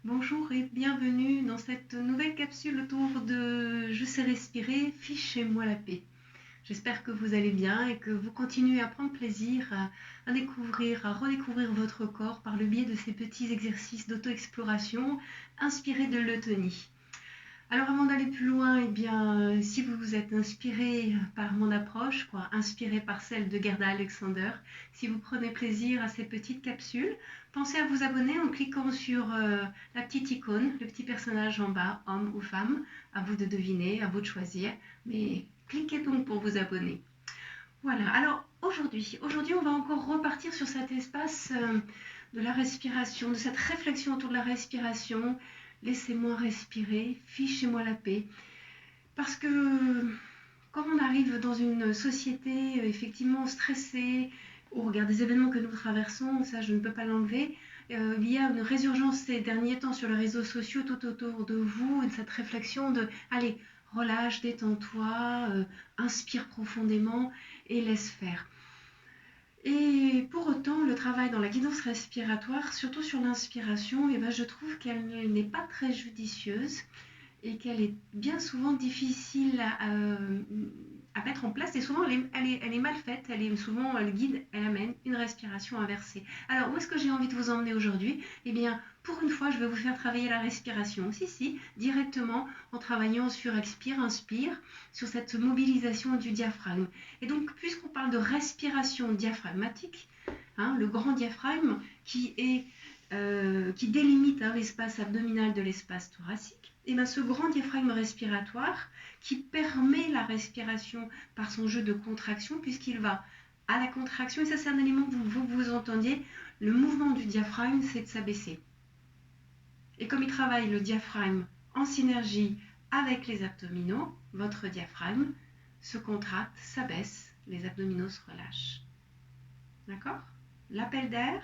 Bonjour et bienvenue dans cette nouvelle capsule autour de Je sais respirer, fichez-moi la paix. J'espère que vous allez bien et que vous continuez à prendre plaisir à découvrir, à redécouvrir votre corps par le biais de ces petits exercices d'auto-exploration inspirés de l'eutonie. Alors avant d'aller plus loin, si vous vous êtes inspiré par mon approche, inspiré par celle de Gerda Alexander, si vous prenez plaisir à ces petites capsules, pensez à vous abonner en cliquant sur la petite icône, le petit personnage en bas, homme ou femme, à vous de deviner, à vous de choisir, mais cliquez donc pour vous abonner. Voilà, alors aujourd'hui on va encore repartir sur cet espace de la respiration, de cette réflexion autour de la respiration. Laissez-moi respirer, fichez-moi la paix. Parce que quand on arrive dans une société effectivement stressée, au regard des événements que nous traversons, ça je ne peux pas l'enlever, il y a une résurgence ces derniers temps sur les réseaux sociaux tout autour de vous, et cette réflexion de allez, relâche, détends-toi, inspire profondément et laisse faire. Et pour autant, le travail dans la guidance respiratoire, surtout sur l'inspiration, je trouve qu'elle n'est pas très judicieuse et qu'elle est bien souvent difficile à mettre en place. Et souvent, elle est mal faite. Elle guide, elle amène une respiration inversée. Alors, où est-ce que j'ai envie de vous emmener aujourd'hui? Eh bien, pour une fois, je vais vous faire travailler la respiration. Si, directement en travaillant sur expire, inspire, sur cette mobilisation du diaphragme. Et donc, puisqu'on parle de respiration diaphragmatique, le grand diaphragme qui délimite l'espace abdominal de l'espace thoracique, et bien ce grand diaphragme respiratoire qui permet la respiration par son jeu de contraction, puisqu'il va à la contraction, et ça c'est un élément que vous entendiez, le mouvement du diaphragme c'est de s'abaisser. Et comme il travaille le diaphragme en synergie avec les abdominaux, votre diaphragme se contracte, s'abaisse, les abdominaux se relâchent. D'accord? L'appel d'air,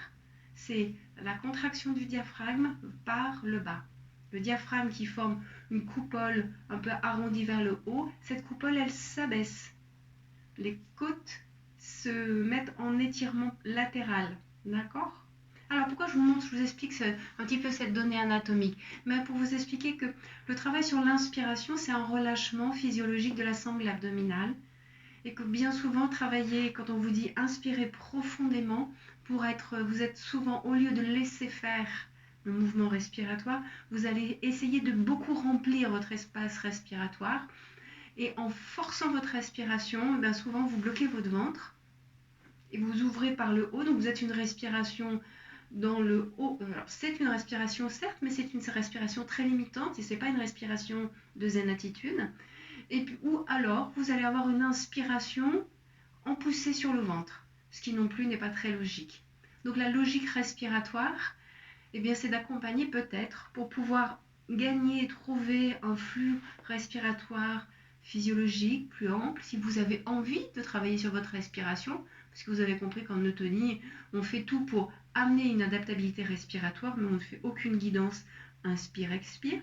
c'est la contraction du diaphragme par le bas. Le diaphragme qui forme une coupole un peu arrondie vers le haut, cette coupole, elle s'abaisse. Les côtes se mettent en étirement latéral. D'accord? Alors pourquoi je vous explique un petit peu cette donnée anatomique? Mais pour vous expliquer que le travail sur l'inspiration, c'est un relâchement physiologique de la sangle abdominale et que bien souvent travailler, quand on vous dit inspirer profondément, vous êtes souvent, au lieu de laisser faire le mouvement respiratoire, vous allez essayer de beaucoup remplir votre espace respiratoire et en forçant votre respiration, souvent vous bloquez votre ventre et vous ouvrez par le haut, donc vous êtes une respiration dans le haut. Alors c'est une respiration certes, mais c'est une respiration très limitante et c'est pas une respiration de zen attitude. Et puis, ou alors vous allez avoir une inspiration en poussée sur le ventre, ce qui non plus n'est pas très logique. Donc la logique respiratoire, c'est d'accompagner peut-être pour pouvoir gagner, trouver un flux respiratoire physiologique plus ample, si vous avez envie de travailler sur votre respiration, parce que vous avez compris qu'en eutonie, on fait tout pour amener une adaptabilité respiratoire, mais on ne fait aucune guidance inspire-expire.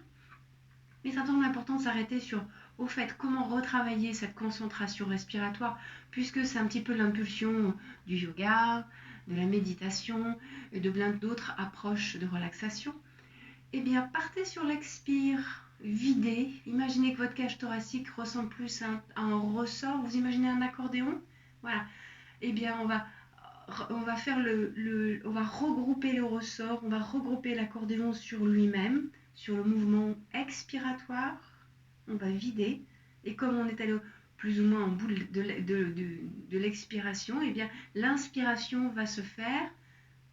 Mais ça semble important de s'arrêter au fait comment retravailler cette concentration respiratoire, puisque c'est un petit peu l'impulsion du yoga, de la méditation et de plein d'autres approches de relaxation. Partez sur l'expire, videz. Imaginez que votre cage thoracique ressemble plus à un ressort. Vous imaginez un accordéon? Voilà. On va faire on va regrouper le ressort, on va regrouper l'accordéon sur lui-même, sur le mouvement expiratoire, on va vider, et comme on est allé plus ou moins en bout de l'expiration, l'inspiration va se faire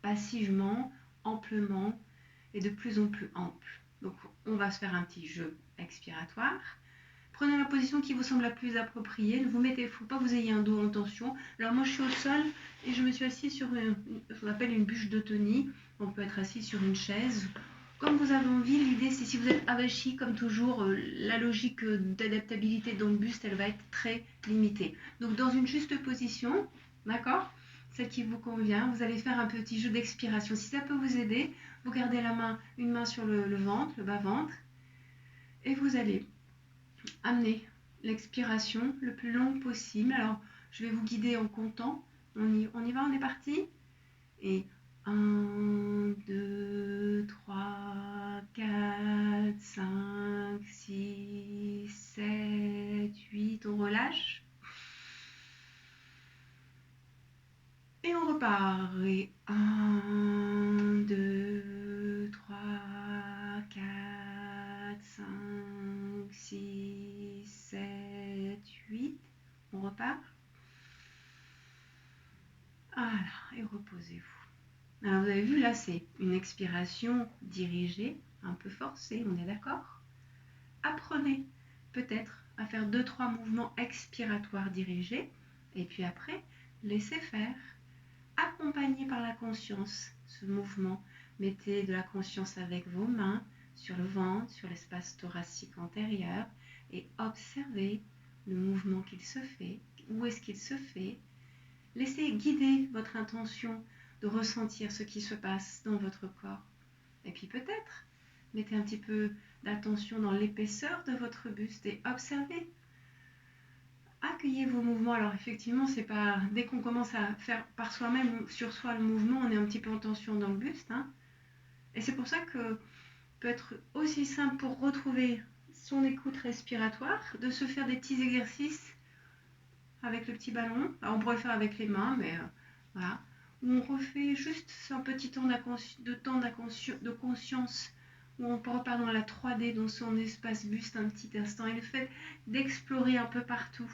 passivement, amplement, et de plus en plus ample. Donc on va se faire un petit jeu expiratoire. Prenez la position qui vous semble la plus appropriée. Ne vous mettez, il ne faut pas que vous ayez un dos en tension. Alors moi je suis au sol et je me suis assise sur ce qu'on appelle une bûche d'eutonie. On peut être assis sur une chaise. Comme vous avez envie, l'idée c'est si vous êtes avachi comme toujours, la logique d'adaptabilité dans le buste, elle va être très limitée. Donc dans une juste position, d'accord, celle qui vous convient, vous allez faire un petit jeu d'expiration. Si ça peut vous aider, vous gardez une main sur le ventre, le bas-ventre, et vous allez amener l'expiration le plus long possible. Alors, je vais vous guider en comptant. On y va, on est parti. Et 1, 2, 3, reposez-vous. Alors vous avez vu là, c'est une expiration dirigée, un peu forcée, on est d'accord? Apprenez peut-être à faire 2-3 mouvements expiratoires dirigés et puis après, laissez faire. Accompagné par la conscience, ce mouvement. Mettez de la conscience avec vos mains sur le ventre, sur l'espace thoracique antérieur et observez le mouvement qu'il se fait. Où est-ce qu'il se fait? Laissez guider votre intention de ressentir ce qui se passe dans votre corps. Et puis peut-être, mettez un petit peu d'attention dans l'épaisseur de votre buste et observez. Accueillez vos mouvements. Alors effectivement, c'est pas dès qu'on commence à faire par soi-même sur soi le mouvement, on est un petit peu en tension dans le buste. Et c'est pour ça que peut être aussi simple pour retrouver son écoute respiratoire, de se faire des petits exercices avec le petit ballon. Alors, on pourrait le faire avec les mains, mais voilà. Où on refait juste un petit temps de conscience, où on repart dans la 3D, dans son espace buste un petit instant. Et le fait d'explorer un peu partout,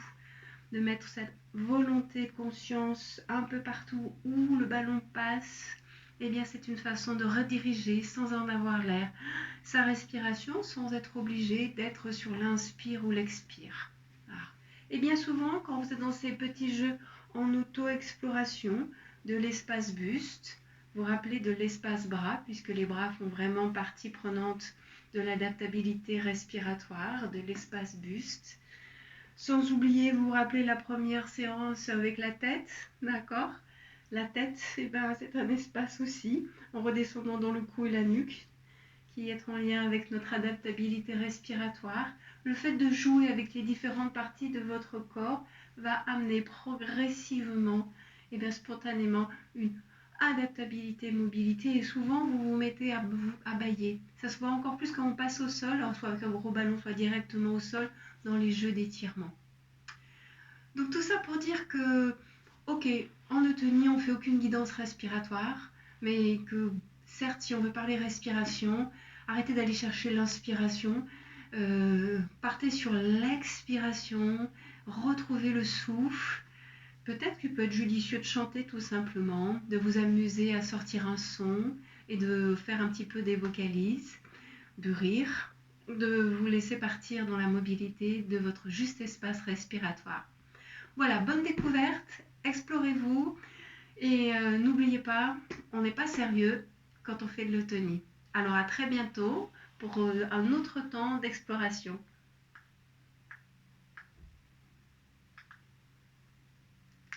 de mettre cette volonté de conscience un peu partout où le ballon passe, eh bien c'est une façon de rediriger sans en avoir l'air sa respiration sans être obligé d'être sur l'inspire ou l'expire. Et bien souvent, quand vous êtes dans ces petits jeux en auto-exploration de l'espace buste, vous vous rappelez de l'espace bras, puisque les bras font vraiment partie prenante de l'adaptabilité respiratoire, de l'espace buste. Sans oublier, vous vous rappelez la première séance avec la tête, d'accord? La tête, c'est un espace aussi, en redescendant dans le cou et la nuque, qui est en lien avec notre adaptabilité respiratoire. Le fait de jouer avec les différentes parties de votre corps va amener progressivement, spontanément, une adaptabilité, mobilité, et souvent vous vous mettez à bâiller. Ça se voit encore plus quand on passe au sol, alors soit avec un gros ballon, soit directement au sol, dans les jeux d'étirement. Donc tout ça pour dire que, ok, en eutonie, on ne fait aucune guidance respiratoire, mais que certes, si on veut parler respiration, arrêtez d'aller chercher l'inspiration, partez sur l'expiration, retrouvez le souffle. Peut-être qu'il peut être judicieux de chanter tout simplement, de vous amuser à sortir un son et de faire un petit peu des vocalises, de rire, de vous laisser partir dans la mobilité de votre juste espace respiratoire. Voilà, bonne découverte, explorez-vous et n'oubliez pas, on n'est pas sérieux quand on fait de l'eutonie. Alors à très bientôt pour un autre temps d'exploration.